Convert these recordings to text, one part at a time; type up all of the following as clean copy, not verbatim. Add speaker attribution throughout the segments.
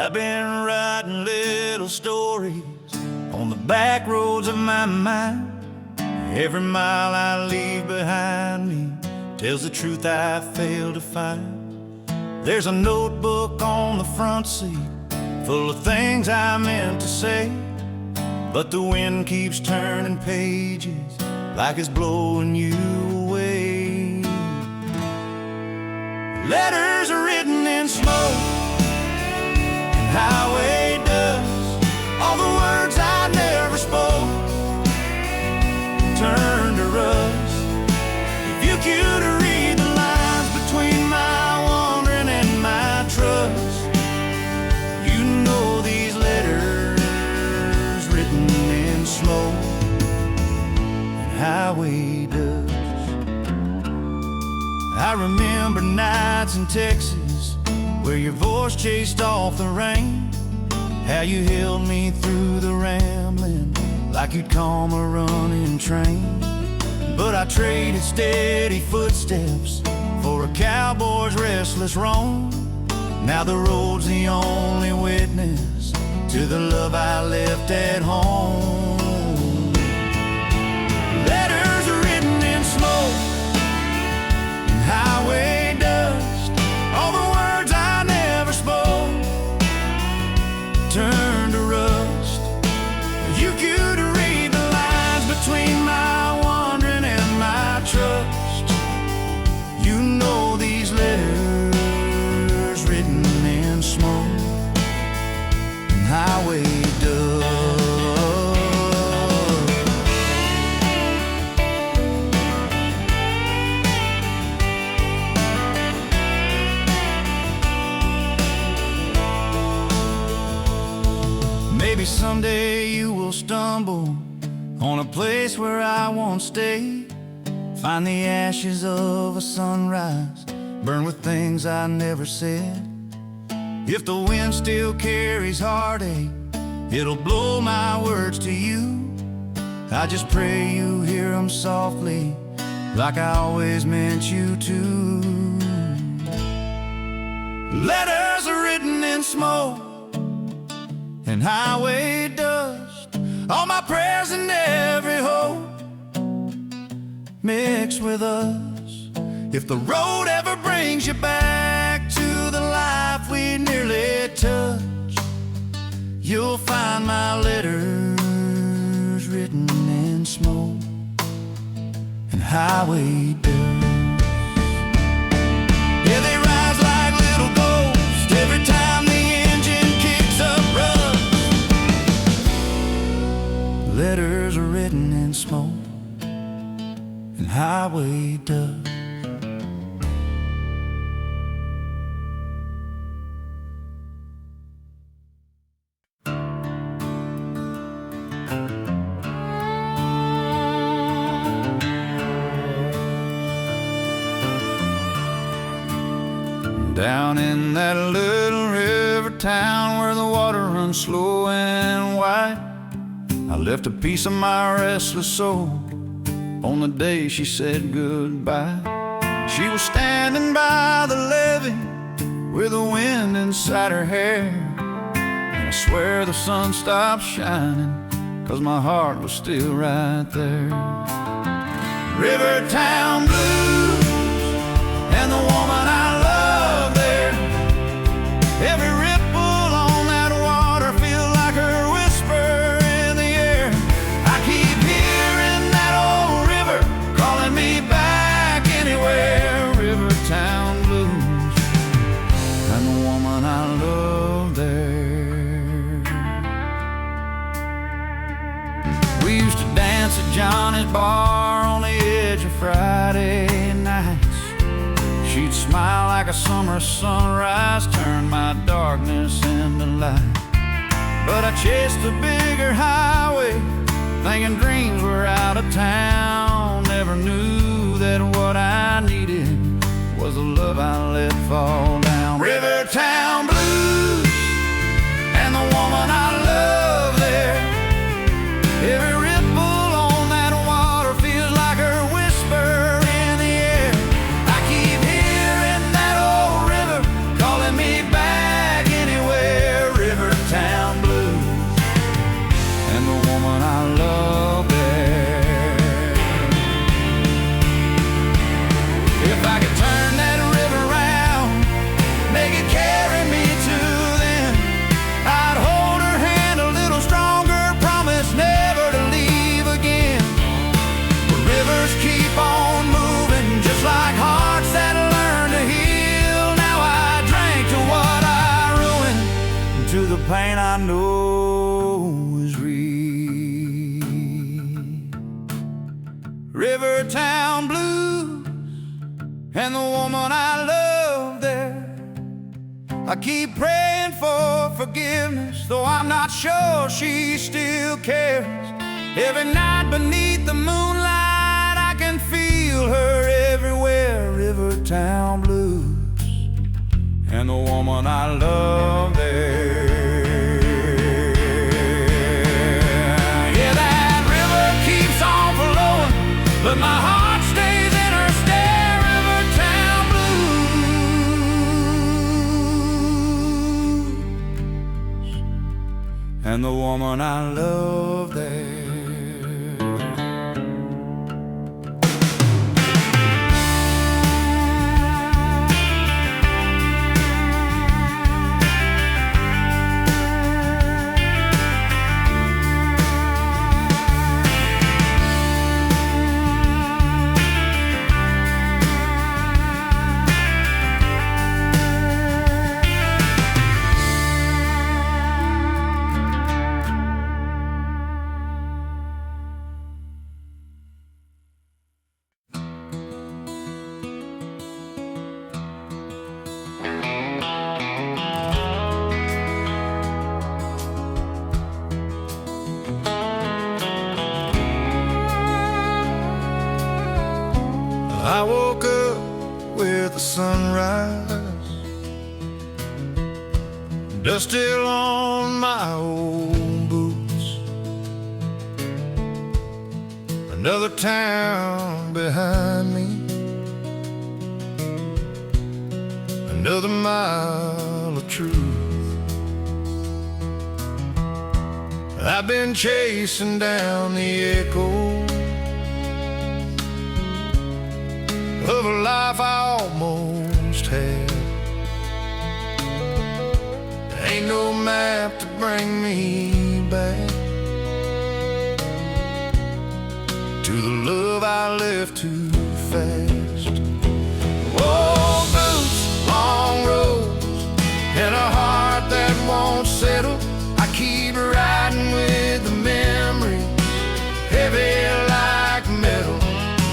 Speaker 1: I've been writing little stories on the back roads of my mind. Every mile I leave behind me tells the truth I fail to find. There's a notebook on the front seat full of things I meant to say, but the wind keeps turning pages like it's blowing you away. Letters are written in smoke and highway dust. All the words I never spoke turn to rust. If you could read the lines between my wandering and my trust, you know these letters written in smoke and highway dust. I remember nights in Texas where your voice chased off the rain, how you held me through the rambling like you'd calm a running train. But I traded steady footsteps for a cowboy's restless roam. Now the road's the only witness to the love I left at home. Letters are written in smoke and highway dust. All the words I never spoke turn to rust. You could read the lines between my wandering and my trust. You know these letters written in smoke and highway dust. Maybe someday you will stumble on a place where I won't stay. Find the ashes of a sunrise, burn with things I never said. If the wind still carries heartache, it'll blow my words to you. I just pray you hear them softly, like I always meant you to. Letters are written in smoke and highway dust. All my prayers and every hope mixed with us. If the road ever brings you back to the life we nearly touched, you'll find my letters written in smoke and highway dust. Yeah, they rise like little ghosts every time the engine kicks up rust. Letters are written in smoke and highway dust. Down in that little river town where the water runs slow and wide, I left a piece of my restless soul on the day she said goodbye. She was standing by the levee with the wind inside her hair, and I swear the sun stopped shining 'cause my heart was still right there. Rivertown blues and the woman I love there. Every ripple on that water feels like her whisper in the air. I keep hearing that old river calling me back anywhere. Rivertown blues and the woman I love there. We used to dance at Johnny's bar on the edge of Friday nights. She'd smile like a summer sunrise, turn my darkness into light. But I chased a bigger highway, thinking dreams were out of town. Never knew that what I needed was the love I let fall down. Rivertown blues and the woman I love there. Every ripple on that water feels like her whisper in the air. I keep hearing that old river calling me back anywhere. and the woman I love there. I keep praying for forgiveness, though I'm not sure she still cares. Every night beneath the moonlight, I can feel her everywhere. Rivertown blues, and the woman I love there. Yeah, that river keeps on flowing, but my heart stays in her stare. Rivertown blues, and the woman I love there. I woke up with the sunrise, dust still on my old boots. Another town behind me, another mile of truth. I've been chasing down the echo of a life I almost had. There ain't no map to bring me back to the love I left too fast. Old boots, long roads, and a heart that won't settle. I keep riding with the memories, heavy like metal.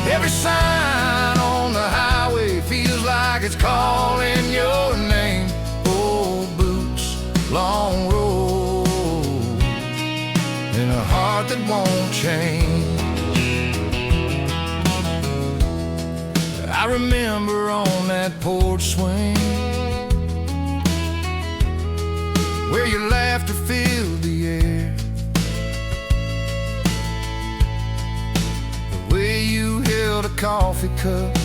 Speaker 1: Every sign on the highway feels like it's calling your name. Old boots, long roads, and a heart that won't change. I remember on that porch swing where your laughter filled the air, the way you held a coffee cup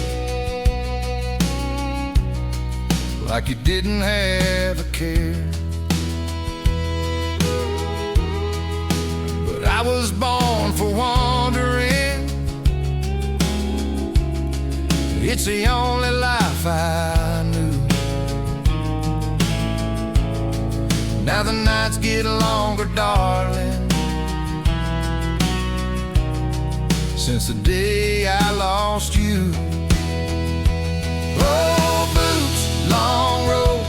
Speaker 1: like you didn't have a care. But I was born for wandering. It's the only life I knew. Now the nights get longer, darling, since the day I lost you. Old boots, long roads,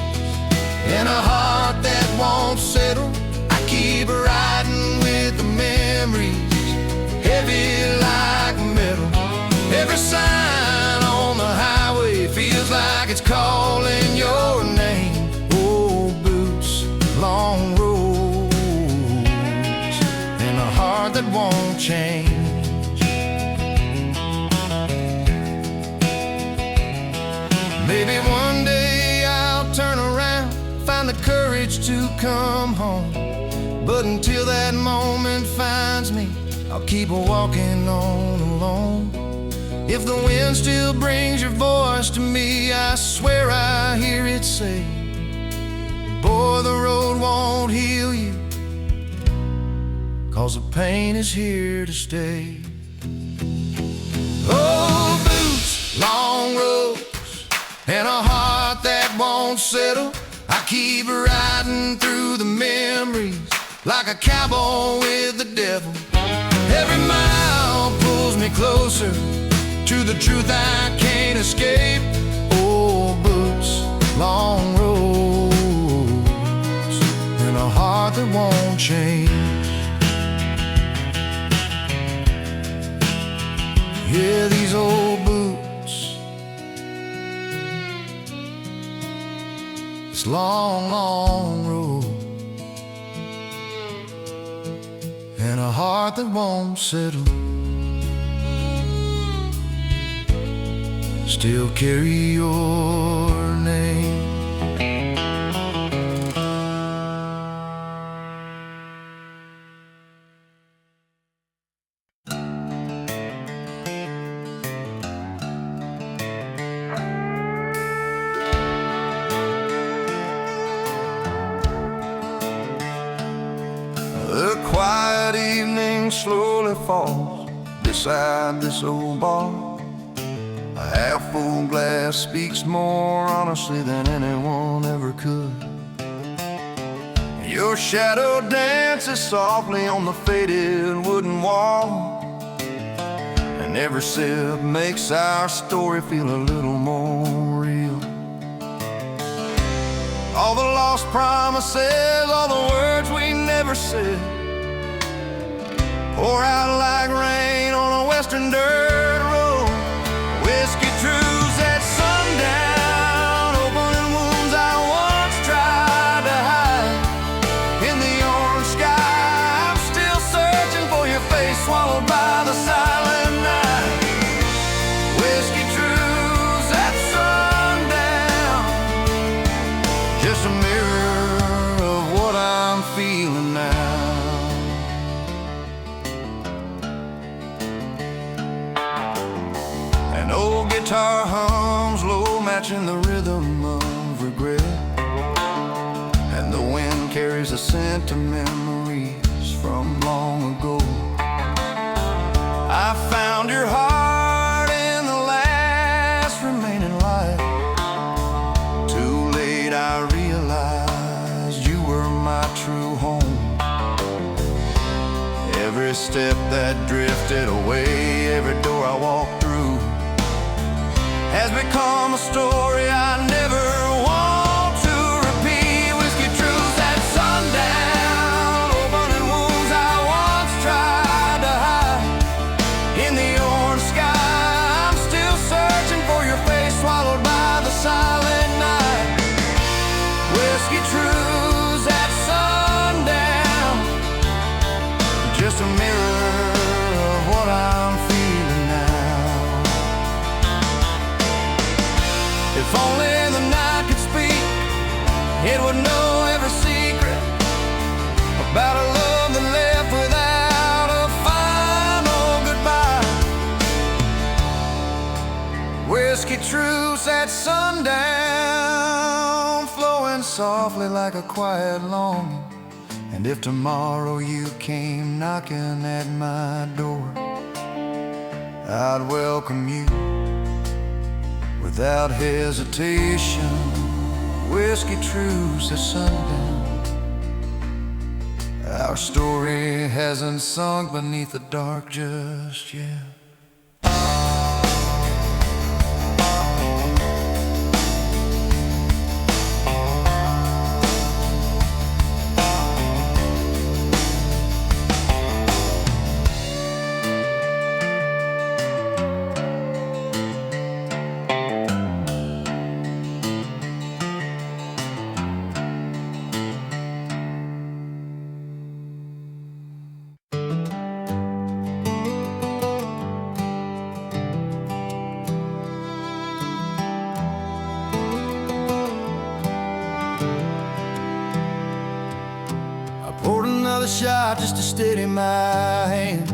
Speaker 1: and a heart that won't settle. I keep riding with the memories, heavy like metal. Every sign on the highway feels like it's calling your name. Old boots, long roads, and a heart that won't change. Maybe one day I'll turn around, find the courage to come home. But until that moment finds me, I'll keep walking on alone. If the wind still brings your voice to me, I swear I hear it say, boy, the road won't heal you, 'cause the pain is here to stay. Old boots, long roads, and a heart that won't settle. I keep riding through the memories like a cowboy with the devil. Every mile pulls me closer to the truth I can't escape. Old boots, long roads, and a heart that won't change. Yeah, these old boots, this long, long road, and a heart that won't settle, still carry your name. The quiet evening slowly falls beside this old bar. A half-full glass speaks more honestly than anyone ever could. Your shadow dances softly on the faded wooden wall, and every sip makes our story feel a little more real. All the lost promises, all the words we never said, pour out like rain on a western dirt road. Whiskey truths at sundown, opening wounds I once tried to hide. In the orange sky, I'm still searching for your face, swallowed by the silent night. Whiskey truths at sundown, just a mirror of what I'm feeling now. An old guitar hums low, matching the rhythm of regret, and the wind carries a scent of memories from long ago. I found your heart in the last remaining light. Too late I realized you were my true home. Every step that drifted away, every door I walked through, has become a story I never want to repeat. Whiskey truths at sundown, opening wounds I once tried to hide. In the orange sky, I'm still searching for your face, swallowed by the silent night. Whiskey truths at sundown, just a mirror of what I'm feeling now. If only the night could speak, it would know every secret about a love that left without a final goodbye. Whiskey truths at sundown, flowing softly like a quiet longing. And if tomorrow you came knocking at my door, I'd welcome you without hesitation. Whiskey truths at sundown, our story hasn't sunk beneath the dark just yet. Poured another shot just to steady my hand,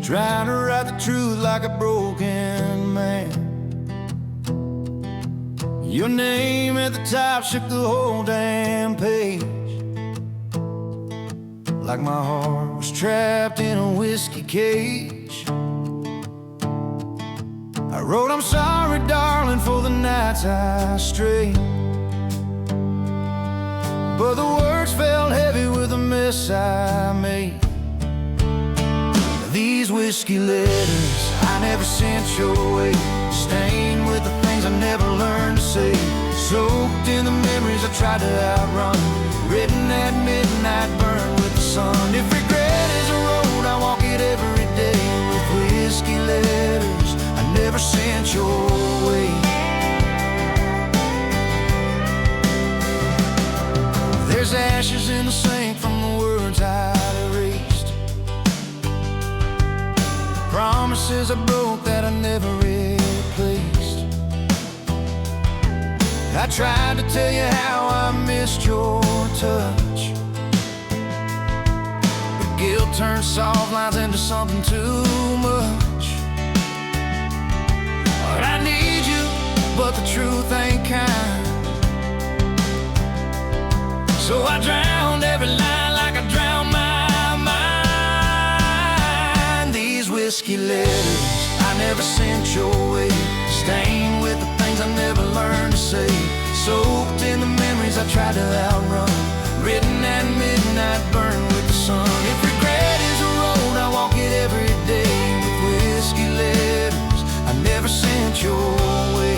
Speaker 1: trying to write the truth like a broken man. Your name at the top shook the whole damn page, like my heart was trapped in a whiskey cage. I wrote, I'm sorry, darling, for the nights I strayed, but the words felt heavy with the mess I made. These whiskey letters I never sent your way, stained with the things I never learned to say, soaked in the memories I tried to outrun, written at midnight, burned with the sun. If regret is a road, I walk it every day, with whiskey letters I never sent your way. that I never replaced. I tried to tell you how I missed your touch, but guilt turned soft lines into something too much. But I need you, but the truth ain't kind. So I drowned every line like I drowned my mind. These whiskey letters I never sent your way, stained with the things I never learned to say, soaked in the memories I tried to outrun, written at midnight, burned with the sun. If regret is a road, I walk it every day with whiskey letters I never sent your way.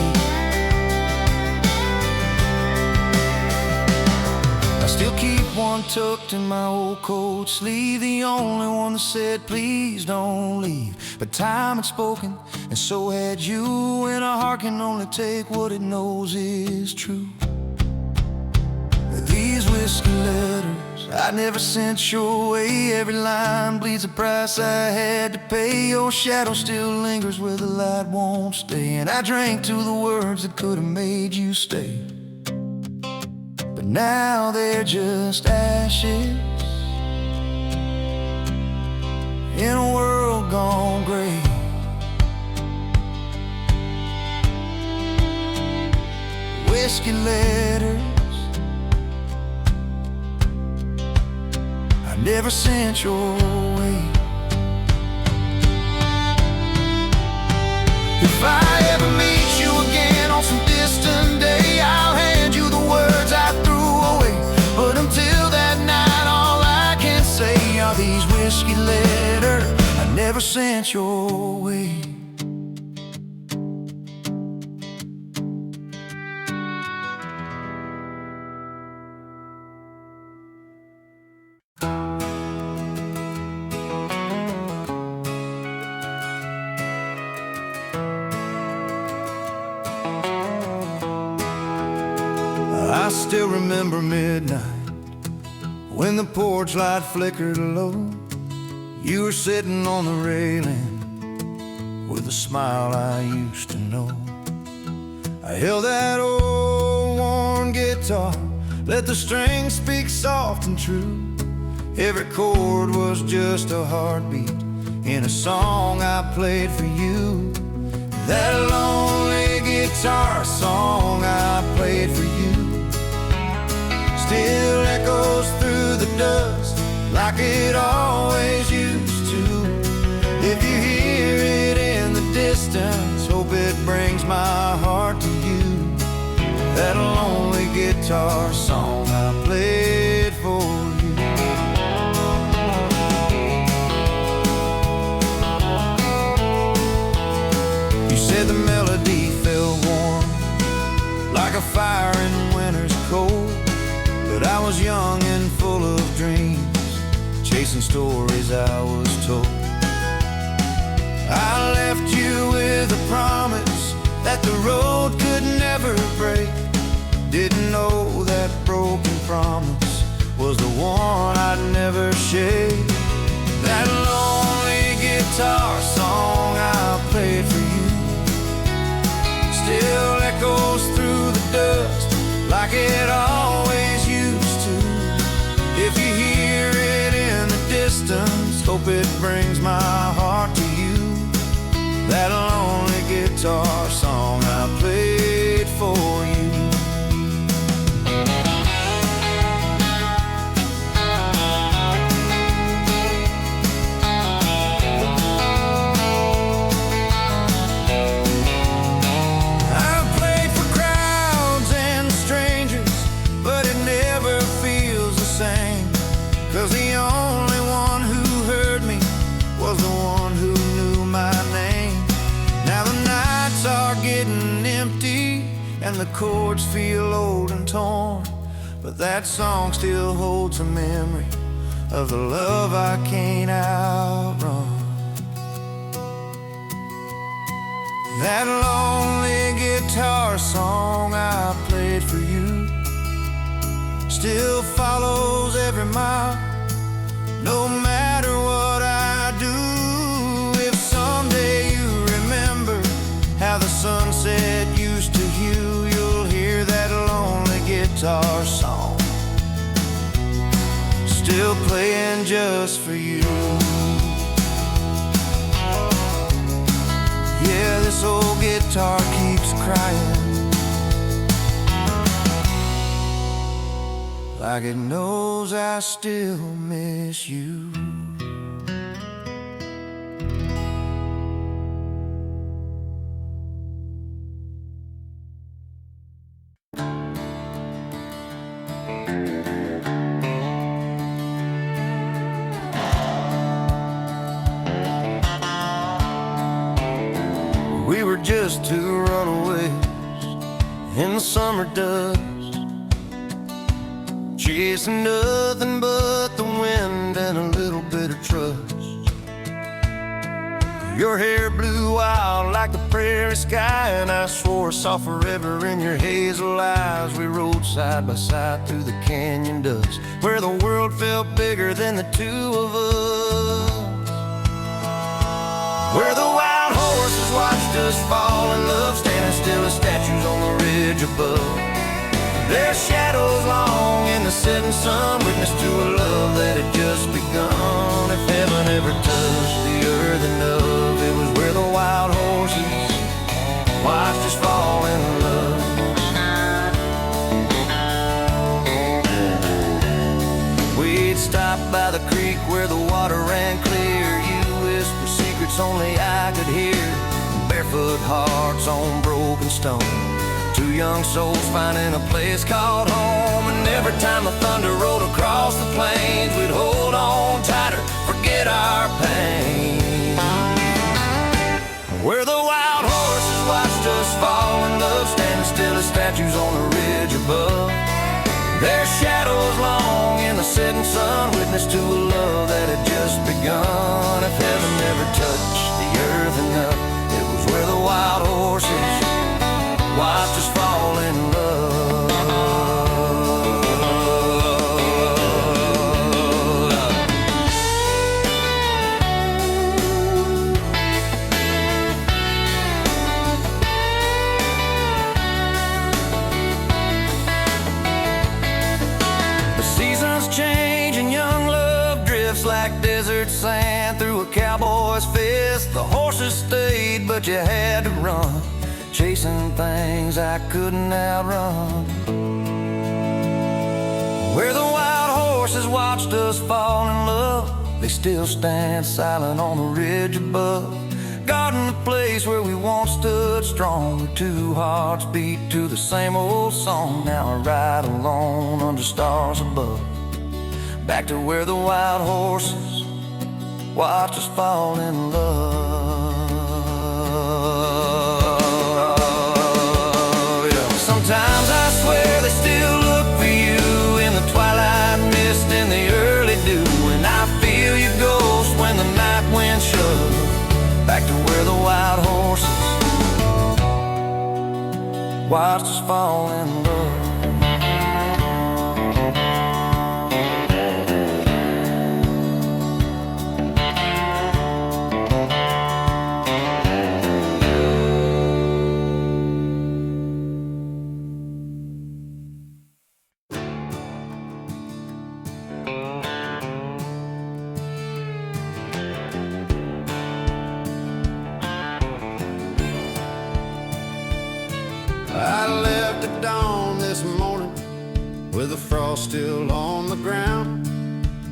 Speaker 1: I still keep one tucked in my old coat sleeve, the only one that said please don't leave. But time had spoken, and so had you, and a heart can only take what it knows is true. These whiskey letters I never sent your way, every line bleeds a price I had to pay. Your shadow still lingers where the light won't stay, and I drank to the words that could have made you stay. But now they're just ashes in a world gone gray. Whiskey letters I never sent your way. If I ever meet you again on some distant day, I'll hand you the words I threw away. But until that night, all I can say are these whiskey letters I never sent your way. I still remember midnight when the porch light flickered low. You were sitting on the railing with a smile I used to know. I held that old worn guitar, let the strings speak soft and true. Every chord was just a heartbeat in a song I played for you. That lonely guitar song I played for you still echoes through the dust like it always used to. If you hear it in the distance, hope it brings my heart to you. That lonely guitar song I played for you. You said the melody felt warm like a fire in winter's cold, but I was young and full of dreams, chasing stories I was told. I left you with a promise that the road could never break. Didn't know that broken promise was the one I'd never shake. That lonely guitar song I played for you still echoes through the dust like it always used to. If you hear it in the distance, hope it brings my heart to you. That lonely guitar song I played for you. Cause the only one who heard me was the one who knew my name. Now the nights are getting empty and the chords feel old and torn, but that song still holds a memory of the love I can't outrun. That lonely guitar song I played for you still follows every mile, no matter what I do. If someday you remember by the sunset used to hue, you'll hear that lonely guitar song still playing just for you. Yeah, this old guitar keeps crying, like it knows I still miss you. We were just two runaways in the summer dust, chasing nothing but the wind and a little bit of trust. Your hair blew wild like the prairie sky, and I swore I saw forever in your hazel eyes. We rode side by side through the canyon dust, where the world felt bigger than the two of us, where the wild horses watched us fall in love, standing still as statues on the ridge above. Their shadows long in the setting sun, witness to a love that had just begun. If heaven ever touched the earth enough, it was where the wild horses watched us fall in love. We'd stop by the creek where the water ran clear. You whispered secrets only I could hear. Barefoot hearts on broken stone, two young souls finding a place called home. And every time the thunder rolled across the plains, we'd hold on tighter, forget our pain. Where the wild horses watched us fall in love, standing still as statues on the ridge above. Their shadows long in the setting sun, witness to a love that had just begun. If heaven never touched the earth enough, it was where the wild horses watched us fall in love. The seasons change and young love drifts like desert sand through a cowboy's fist. The horses stayed, but you had to run, chasing things I couldn't outrun. Where the wild horses watched us fall in love, they still stand silent on the ridge above, guarding the place where we once stood strong. Where two hearts beat to the same old song. Now I ride alone under stars above, back to where the wild horses watched us fall in love. Sometimes I swear they still look for you in the twilight mist and the early dew, and I feel your ghost when the night wind shoves, back to where the wild horses watched us fall in love. I left at dawn this morning with the frost still on the ground.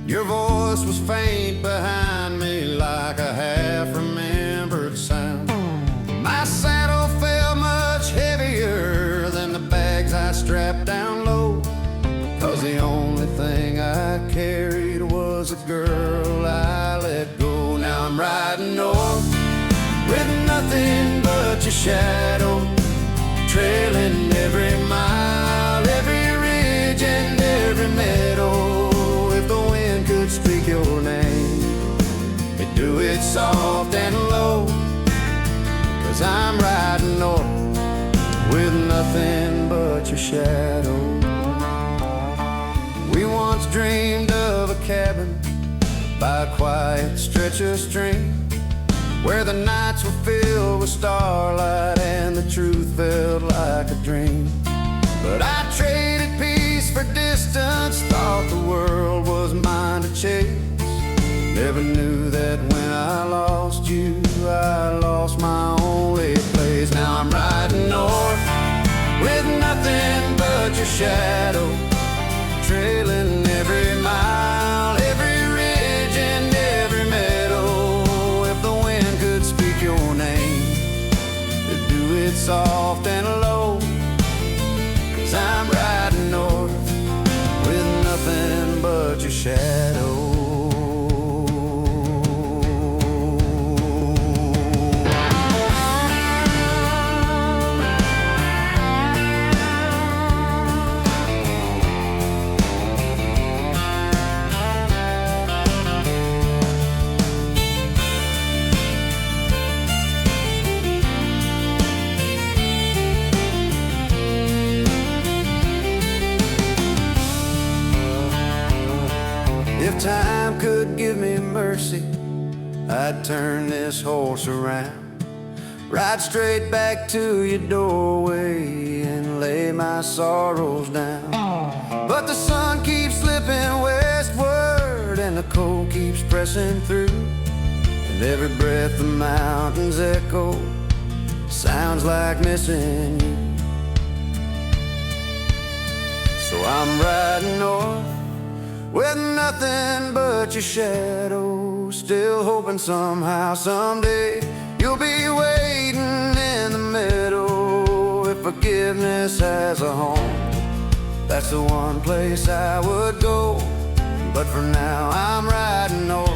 Speaker 1: Your voice was faint behind me like a half-remembered sound. My saddle felt much heavier than the bags I strapped down low, 'cause the only thing I carried was a girl I let go. Now I'm riding north with nothing but your shadow, trailing every mile, every ridge and every meadow. If the wind could speak your name, it'd do it soft and low, 'cause I'm riding north with nothing but your shadow. We once dreamed of a cabin by a quiet stretch of stream, where the nights were filled with starlight and shadow, trailing every mile, every ridge and every meadow. If the wind could speak your name, it'd do it soft and low. 'Cause I'm riding north with nothing but your shadow. If time could give me mercy, I'd turn this horse around, ride straight back to your doorway and lay my sorrows down. But the sun keeps slipping westward and the cold keeps pressing through, and every breath the mountains echo sounds like missing you. So I'm riding north with nothing but your shadow, still hoping somehow, someday you'll be waiting in the meadow. If forgiveness has a home, that's the one place I would go. But for now I'm riding north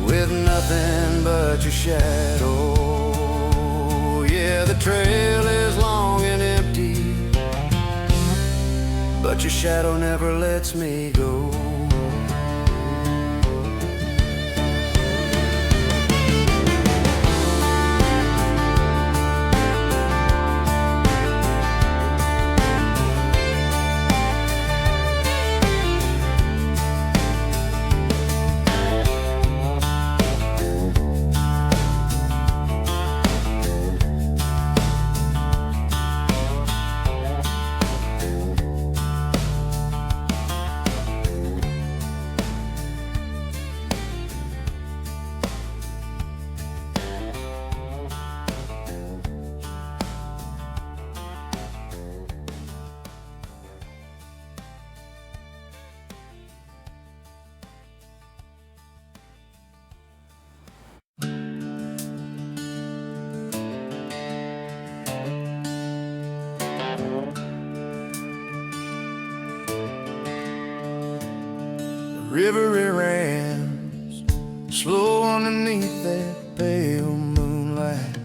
Speaker 1: with nothing but your shadow. Yeah, the trail is long and empty, but your shadow never lets me go. River it runs slow underneath that pale moonlight,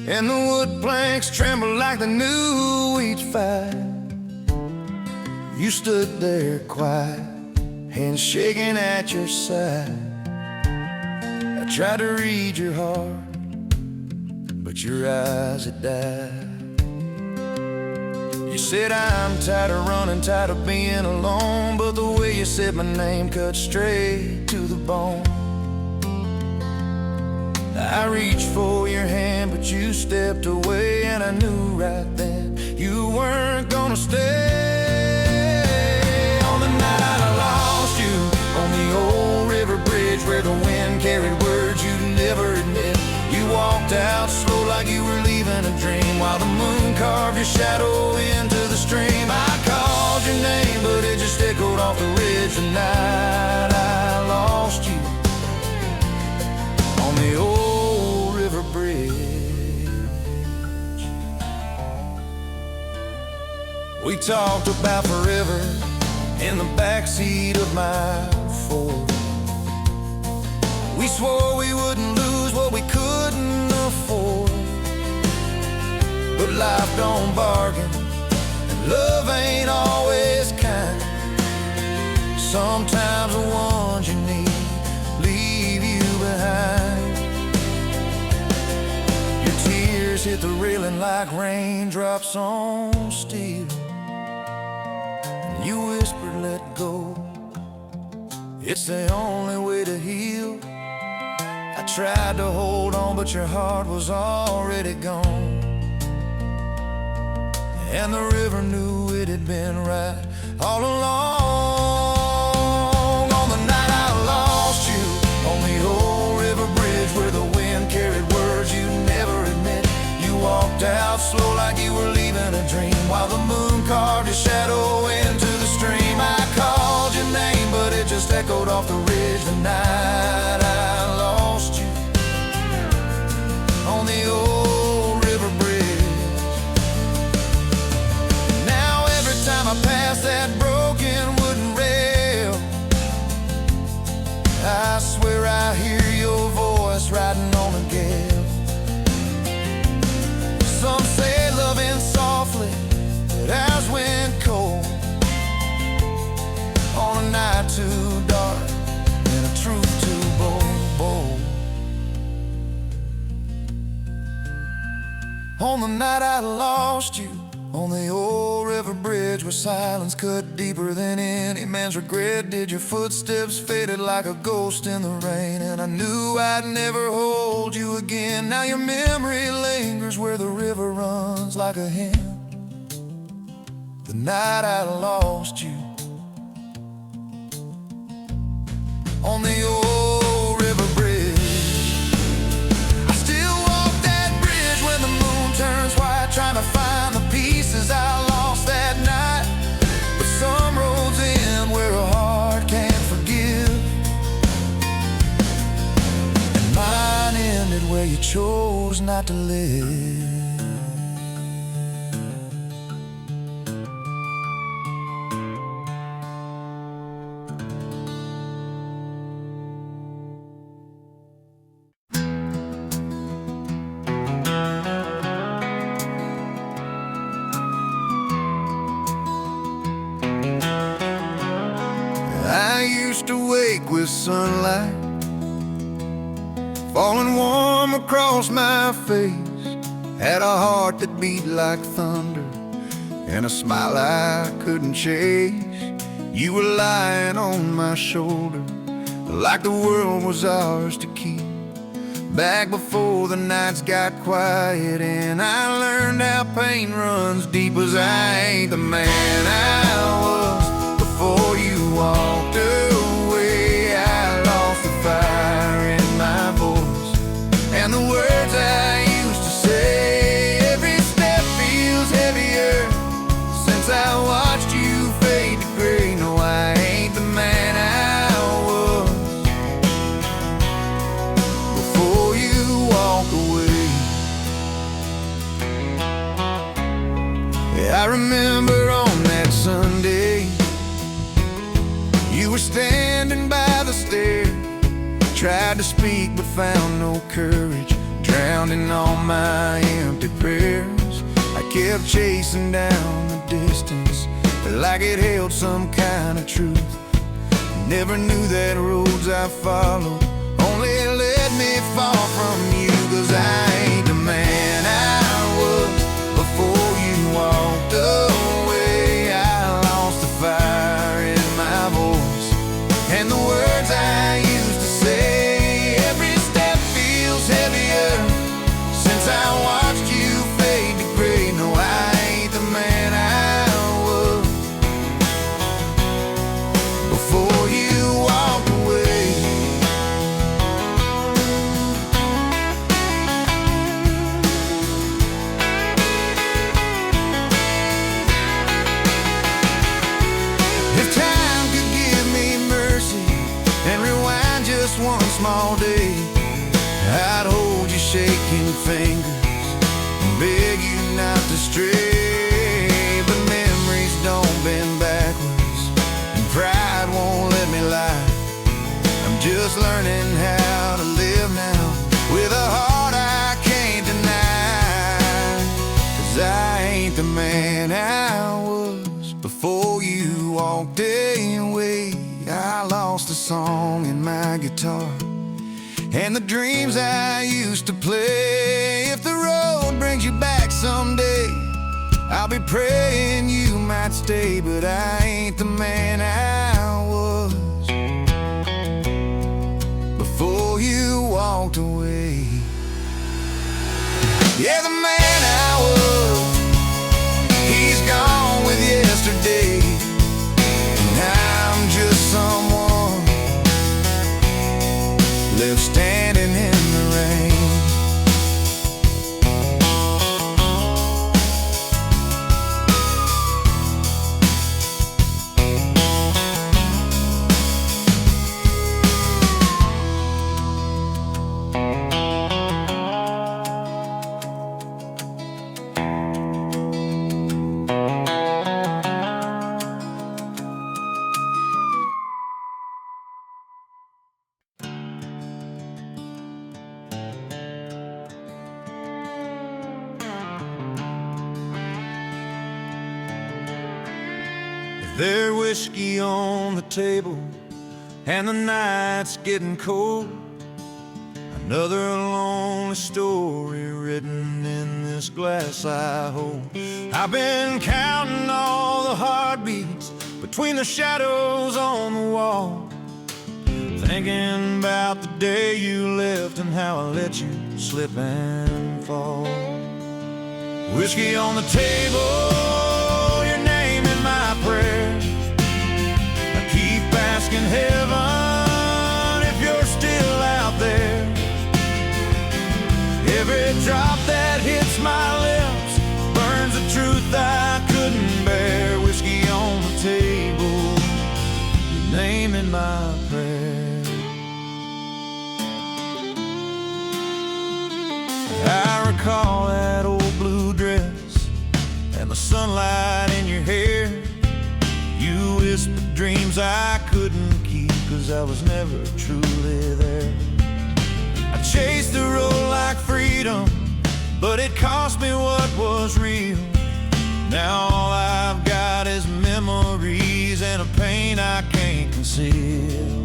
Speaker 1: and the wood planks tremble like they knew each fight. You stood there quiet, hands shaking at your side. I tried to read your heart, but your eyes had died. You said I'm tired of running, tired of being alone, but the way you said my name cut straight to the bone. I reached for your hand, but you stepped away, and I knew right then you weren't gonna stay. On the night I lost you, on the old river bridge where the wind carried words you'd never admit, you walked out slow like you were leaving a dream, while the moon carved your shadow into the stream. I called your name, but it just echoed off the ridge. The night I lost you on the old river bridge. We talked about forever in the backseat of my Ford. We swore we wouldn't lose what we couldn't afford, but life don't bargain, and love ain't always kind. Sometimes the ones you need leave you behind. Your tears hit the railing like raindrops on steel, and you whispered, let go, it's the only way to heal. I tried to hold on, but your heart was already gone, and the river knew it had been right all along. On the night I lost you, on the old river bridge where the wind carried words you never admit, you walked out slow like you were leaving a dream, while the moon carved your shadow into the stream. I called your name, but it just echoed off the ridge the night I lost you on the old river bridge. Now every time I pass that broken wooden rail, I swear I hear your voice riding on a gale. Some say loving softly, but ours went cold on a night too dark and a truth too bold. On the night I lost you on the old river bridge, where silence cut deeper than any man's regret, did your footsteps faded like a ghost in the rain, and I knew I'd never hold you again. Now your memory lingers where the river runs like a hymn. The night I lost you on the old river bridge. I still walk that bridge when the moon turns white, trying to find the pieces I lost that night. But some roads end where a heart can't forgive, and mine ended where you chose not to live. I used to wake with sunlight falling warm across my face, had a heart that beat like thunder and a smile I couldn't chase. You were lying on my shoulder like the world was ours to keep, back before the nights got quiet and I learned how pain runs deep. As I ain't the man I was before you walked away. I lost the fire in my voice and the words I used to say. Every step feels heavier since I watched you fade to gray. No, I ain't the man I was before you walked away. I remember on that Sunday you were standing by the stair, tried to speak but found no courage, drowned in all my empty prayers. I kept chasing down the distance like it held some kind of truth. Never knew that roads I followed only let me fall from you. 'Cause I ain't the man I was before you walked away. I lost the fire in my voice and the words I used to say. Every step feels heavier since I watched you fade to gray. No, I ain't the man I was before you walked away. If time could give me mercy and rewind just one small day, I'd hold your shaking fingers and beg you not to stray. But memories don't bend backwards and pride won't let me lie. I'm just learning how to live now with a heart I can't deny. 'Cause I ain't the man I was before you walked away. I lost a song in my guitar and the dreams I used to play. If the road brings you back someday, I'll be praying you might stay. But I ain't the man I was before you walked away. Yeah, the man I was, he's gone with yesterday, and I'm just someone left standing in the rain. There's whiskey on the table, and the night's getting cold. Another lonely story written in this glass I hold. I've been counting all the heartbeats between the shadows on the wall, thinking about the day you left and how I let you slip and fall. Whiskey on the table, your name in my prayer. I keep asking heaven if you're still out there. Every drop that hits my lips burns the truth I couldn't bear. Whiskey on the table, your name in my prayer. I recall that old blue dress and the sunlight in your hair. You whispered dreams I couldn't keep, 'cause I was never truly there. I chased the road like freedom, but it cost me what was real. Now all I've got is memories and a pain I can't conceal.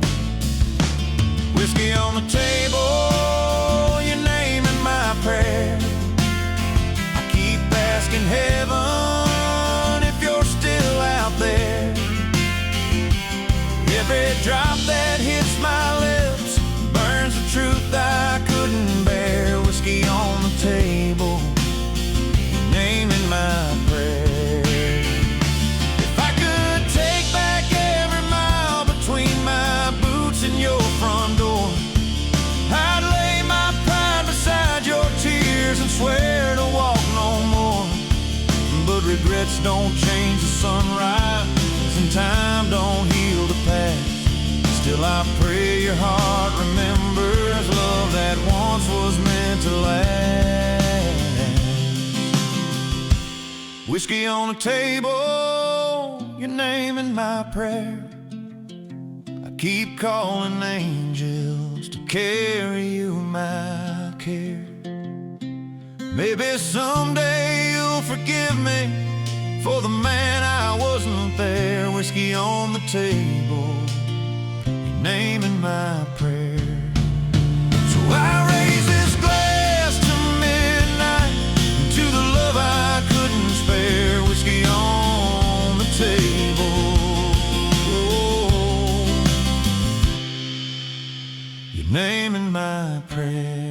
Speaker 1: Whiskey on the table, your name in my prayer. I keep asking heaven if you're still out there. Every drop that hits my lips burns the truth I couldn't bear. Whiskey on the table, your name in my prayer. If I could take back every mile between my boots and your front door, I'd lay my pride beside your tears and swear to walk no more. But regrets don't change the sunrise, and time don't heal the past. Still I pray your heart remembers love that once was meant to last. Whiskey on the table, your name in my prayer. I keep calling angels to carry you my care. Maybe someday you'll forgive me for the man I wasn't there. Whiskey on the table, name in my prayer. So I raise this glass to midnight, to the love I couldn't spare. Whiskey on the table, oh, your name in my prayer.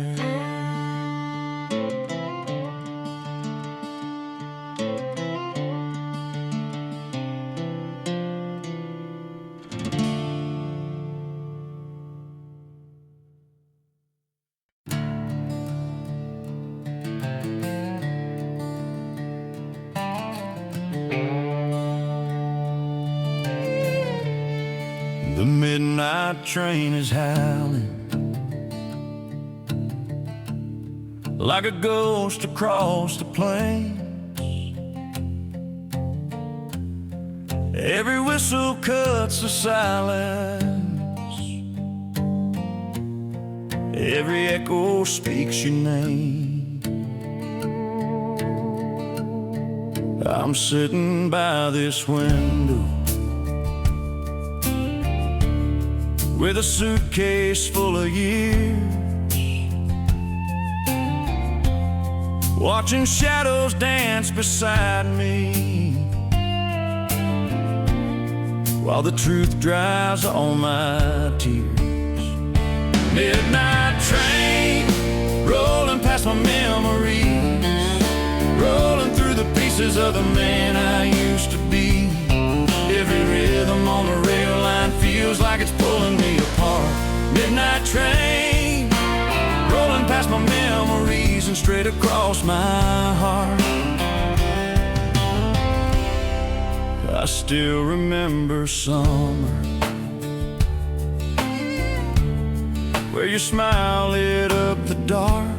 Speaker 1: The midnight train is howling like a ghost across the plains. Every whistle cuts the silence, every echo speaks your name. I'm sitting by this window with a suitcase full of years, watching shadows dance beside me, while the truth dries all my tears. Midnight train, rolling past my memories, rolling through the pieces of the man I used to be. Every rhythm on the rail line feels like it's pulling me apart. Midnight train, rolling past my memories and straight across my heart. I still remember summer, where your smile lit up the dark,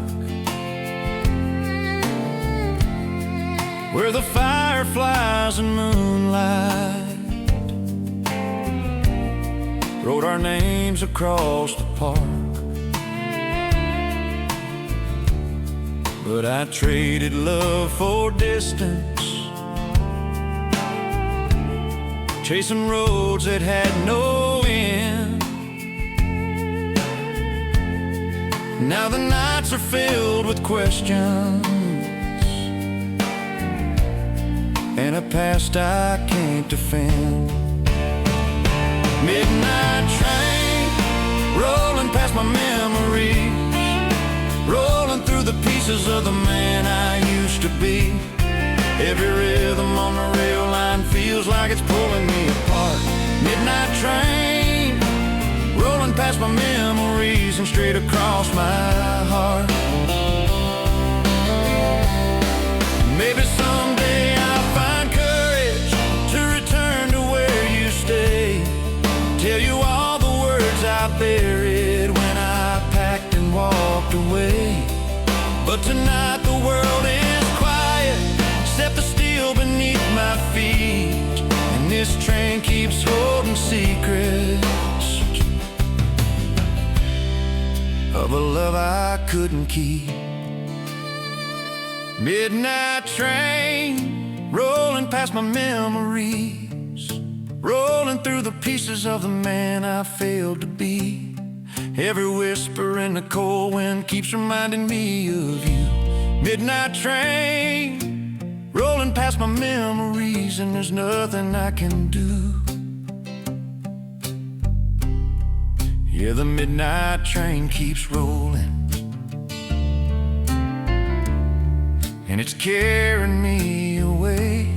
Speaker 1: where the fireflies and moonlight wrote our names across the park. But I traded love for distance, chasing roads that had no end. Now the nights are filled with questions and a past I can't defend. Midnight train, rolling past my memories, rolling through the pieces of the man I used to be. Every rhythm on the rail line feels like it's pulling me apart. Midnight train, rolling past my memories and straight across my heart. Maybe someday I'll find courage to return to where you stay, tell you all the words I buried when I packed and walked away. But tonight the world is quiet, except the steel beneath my feet, and this train keeps holding secrets of a love I couldn't keep. Midnight train, rolling past my memories, rolling through the pieces of the man I failed to be. Every whisper in the cold wind keeps reminding me of you. Midnight train, rolling past my memories, and there's nothing I can do. Yeah, the midnight train keeps rolling, and it's carrying me away.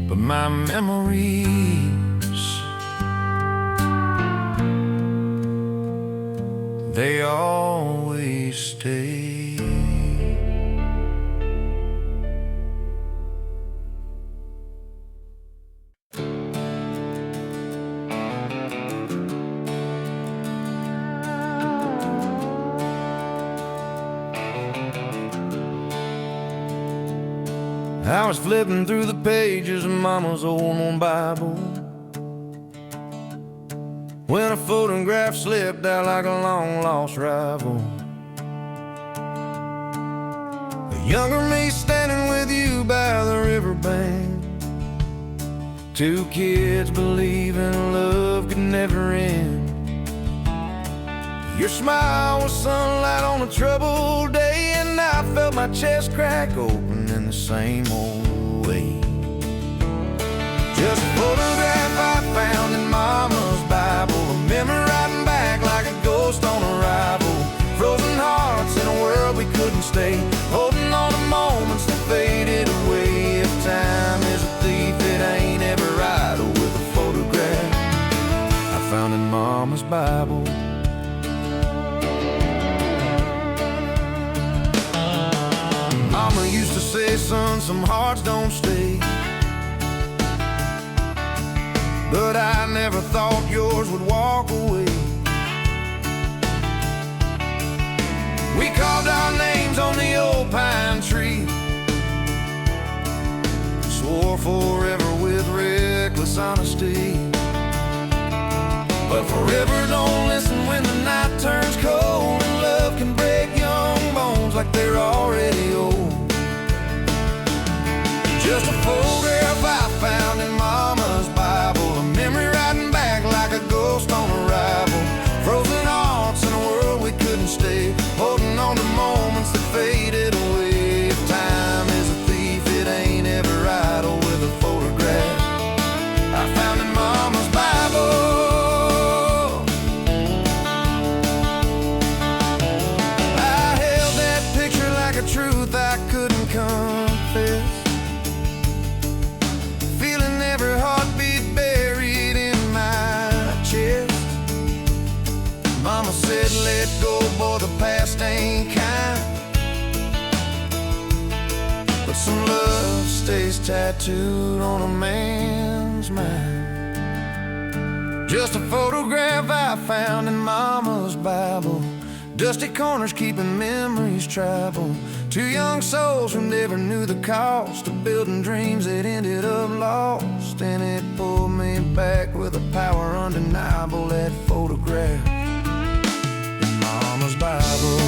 Speaker 1: But my memories, they always stay. I was flipping through the pages of Mama's old Bible when a photograph slipped out like a long-lost rival. A younger me standing with you by the riverbank, two kids believing love could never end. Your smile was sunlight on a troubled day, and I felt my chest crack open in the same old way. Just a photograph I found in Mama's Bible, a memory riding back like a ghost on arrival. Frozen hearts in a world we couldn't stay, holding on to moments that faded away. If time is a thief, it ain't ever idle with a photograph I found in Mama's Bible. Mama used to say, son, some hearts don't stay, but I never thought yours would walk away. We carved our names on the old pine tree, swore forever with reckless honesty. But forever don't listen when the night turns cold, and love can break young bones like they're already old. Just a photograph I found in Mama's Bible, a memory riding back like a ghost on arrival. Frozen hearts in a world we couldn't stay, holding on to moments that faded away. If time is a thief, it ain't ever idle with a photograph I found in Mama's Bible. I held that picture like a truth I couldn't confess, feeling every heartbeat buried in my chest. Mama said, let go, boy, the past ain't kind, but some love stays tattooed on a man's mind. Just a photograph I found in Mama's Bible, dusty corners keeping memories travel. Two young souls who never knew the cost of building dreams that ended up lost, and it pulled me back with a power undeniable, that photograph in Mama's Bible.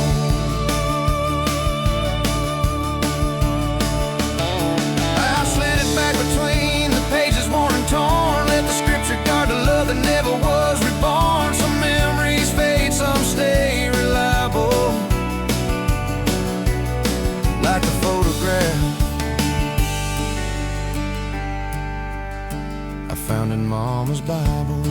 Speaker 1: finding Mama's Bible.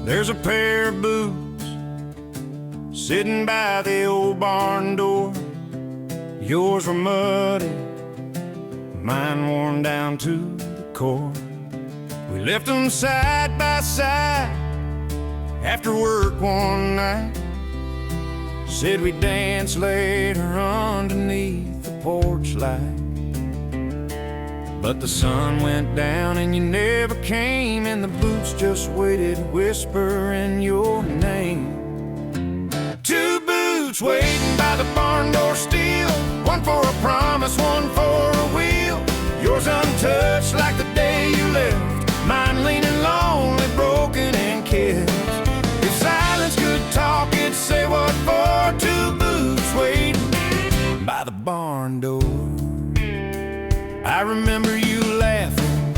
Speaker 1: There's a pair of boots sitting by the old barn door. Yours were muddy, mine worn down to the core. We left them side by side after work one night. Said we'd dance later underneath the porch light. But the sun went down and you never came, and the boots just waited, whispering your name. Two boots waiting by the barn door still, one for a promise, one for a wheel. Yours untouched like the day you left, mine leaning lonely, broken and kissed. If silence could talk, it'd say what for. Two boots waiting by the barn door. I remember you laughing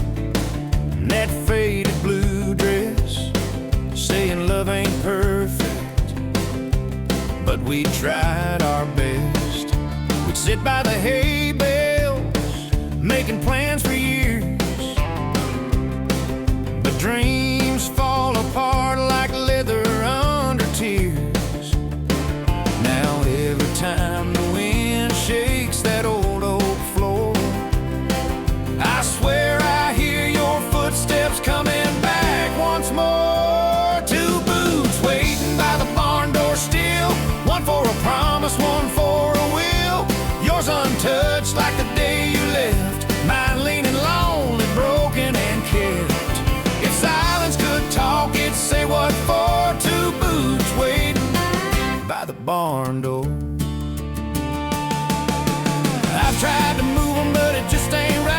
Speaker 1: in that faded blue dress, saying love ain't perfect, but we tried our best. We'd sit by the hay bales, making plans for years, but dreams fall apart like leather under tears. Now every time the wind shakes that old oak floor, I swear I hear your footsteps coming back once more. Two boots waiting by the barn door still, one for a promise, one for a will. Yours untouched like the day you left, mine leaning lonely, broken and kept. If silence could talk, it'd say what for. Two boots waiting by the barn door. I've tried to move them, but it just ain't right.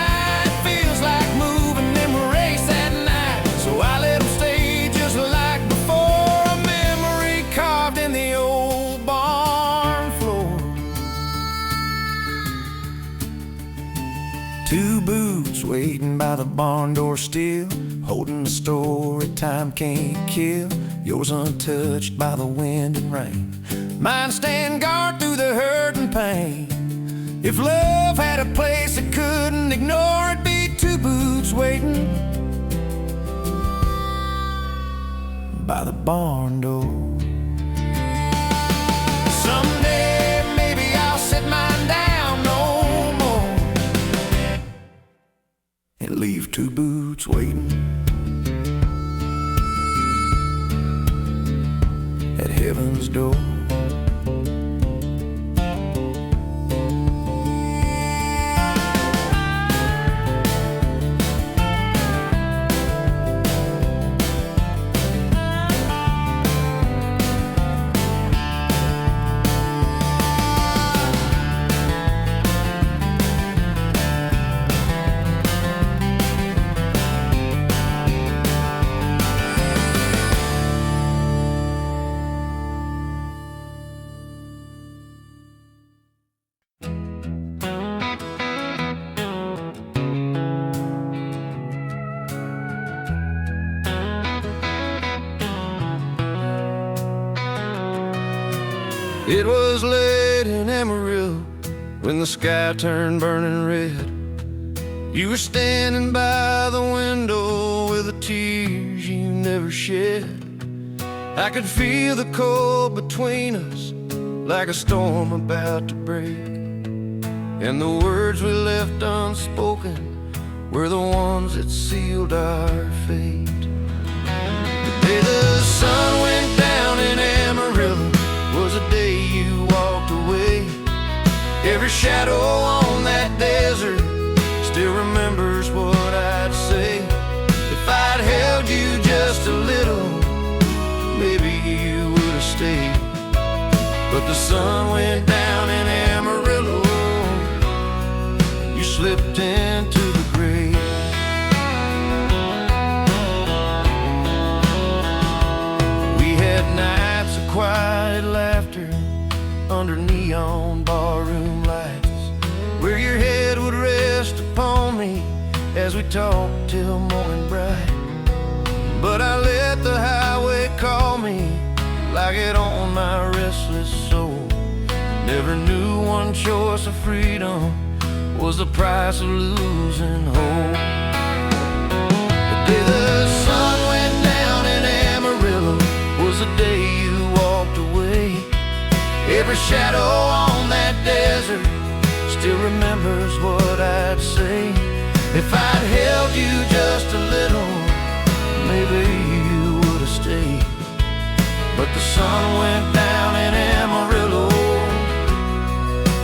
Speaker 1: Like moving them race at night, so I let them stay just like before. A memory carved in the old barn floor. Two boots waiting by the barn door still, holding the story time can't kill. Yours untouched by the wind and rain, mine stand guard through the hurt and pain. If love had a place it couldn't ignore, it'd be two boots waiting by the barn door. Someday maybe I'll set mine down no more and leave two boots waiting at heaven's door. It was late in Amarillo when the sky turned burning red. You were standing by the window with the tears you never shed. I could feel the cold between us like a storm about to break, and the words we left unspoken were the ones that sealed our fate. The day the sun went down in Amarillo was the day you walked away. Every shadow on that desert still remembers what I'd say. If I'd held you just a little, maybe you would have stayed. But the sun went down in Amarillo, you slipped into the grave. We had nights of quiet laughter me as we talked till morning bright. But I let the highway call me like it owned my restless soul. Never knew one choice of freedom was the price of losing hope. The day the sun went down in Amarillo was the day you walked away. Every shadow on that desert still remembers what I'd say. If I'd held you just a little, maybe you would have stayed. But the sun went down in Amarillo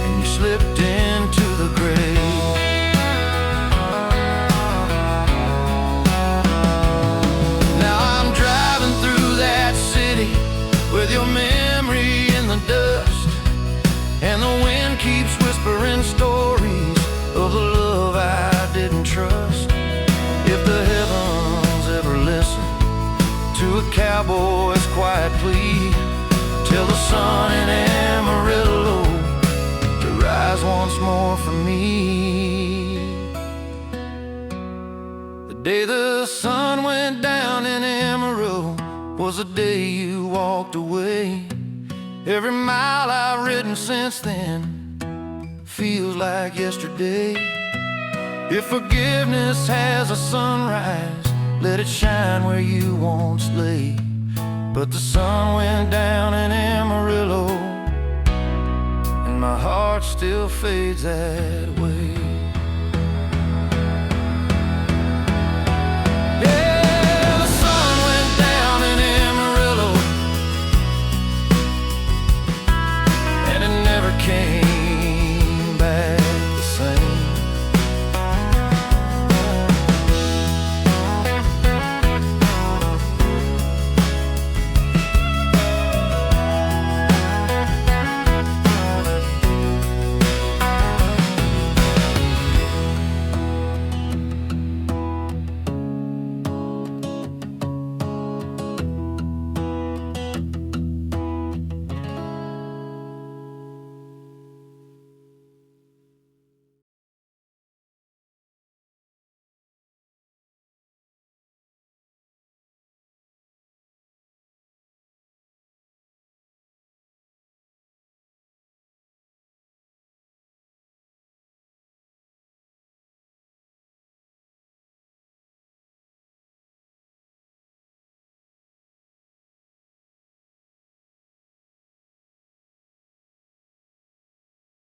Speaker 1: and you slipped into the grave. Now I'm driving through that city with your memory in the dust, and the wind keeps whispering stories of the love I didn't trust. If the heavens ever listen to a cowboy's quiet plea, tell the sun in Amarillo to rise once more for me. The day the sun went down in Amarillo was the day you walked away. Every mile I've ridden since then feels like yesterday. If forgiveness has a sunrise, let it shine where you once lay. But the sun went down in Amarillo and my heart still fades that way.